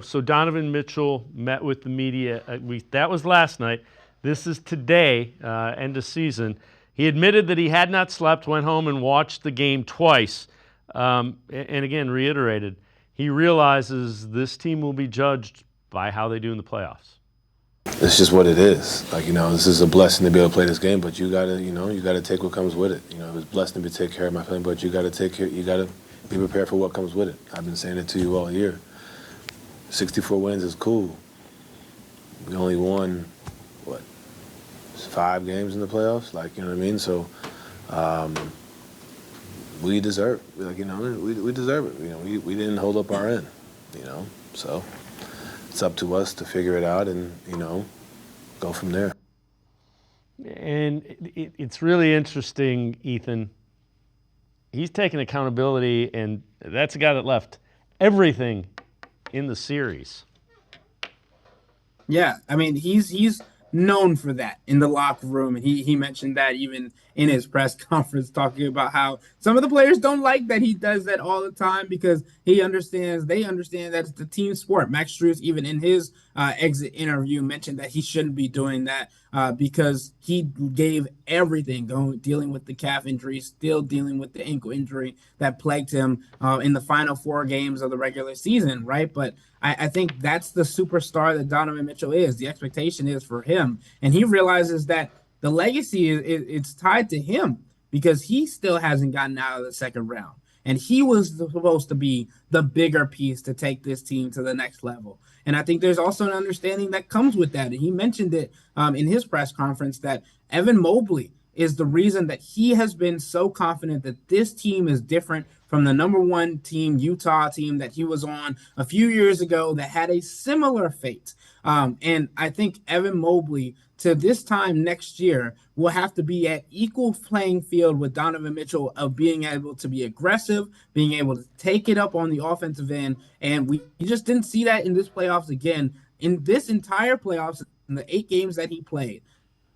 So Donovan Mitchell met with the media. That was last night. This is today, end of season. He admitted that he had not slept, went home and watched the game twice, and again reiterated he realizes this team will be judged by how they do in the playoffs. It's just what it is. This is a blessing to be able to play this game, but you gotta take what comes with it. It was a blessing to take care of my family, but you gotta be prepared for what comes with it. I've been saying it to you all year. 64 wins is cool. We only won, 5 games in the playoffs? You know what I mean? So, we deserve, we deserve it. We didn't hold up our end, So, it's up to us to figure it out and, go from there. And it's really interesting, Ethan. He's taking accountability, and that's a guy that left everything in the series. Yeah, I mean, he's known for that in the locker room, and he mentioned that even in his press conference, talking about how some of the players don't like that he does that all the time because they understand that it's the team sport. Max Strus, even in his exit interview, mentioned that he shouldn't be doing that because he gave everything, dealing with the calf injury, still dealing with the ankle injury that plagued him in the final 4 games of the regular season, right? But I think that's the superstar that Donovan Mitchell is. The expectation is for him, and he realizes that the legacy it's tied to him because he still hasn't gotten out of the second round, and he was supposed to be the bigger piece to take this team to the next level. And I think there's also an understanding that comes with that, and he mentioned it in his press conference that Evan Mobley is the reason that he has been so confident that this team is different from the number 1 team, Utah team that he was on a few years ago that had a similar fate. And I think Evan Mobley to this time next year will have to be at equal playing field with Donovan Mitchell of being able to be aggressive, being able to take it up on the offensive end. And we just didn't see that in this playoffs again. In this entire playoffs, in the 8 games that he played,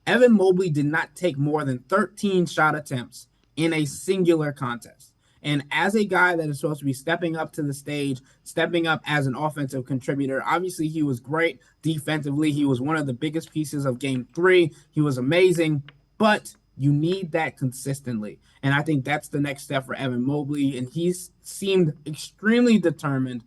Evan Mobley did not take more than 13 shot attempts in a singular contest. And as a guy that is supposed to be stepping up to the stage, stepping up as an offensive contributor, obviously he was great defensively. He was one of the biggest pieces of game 3. He was amazing, but you need that consistently. And I think that's the next step for Evan Mobley. And he's seemed extremely determined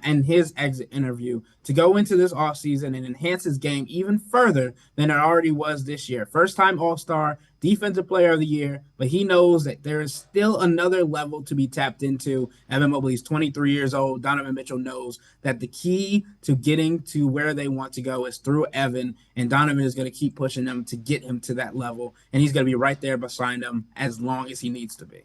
in his exit interview to go into this offseason and enhance his game even further than it already was this year. First time All-Star, Defensive Player of the Year, but he knows that there is still another level to be tapped into. Evan Mobley is 23 years old. Donovan Mitchell knows that the key to getting to where they want to go is through Evan, and Donovan is going to keep pushing them to get him to that level, and he's going to be right there beside him as long as he needs to be.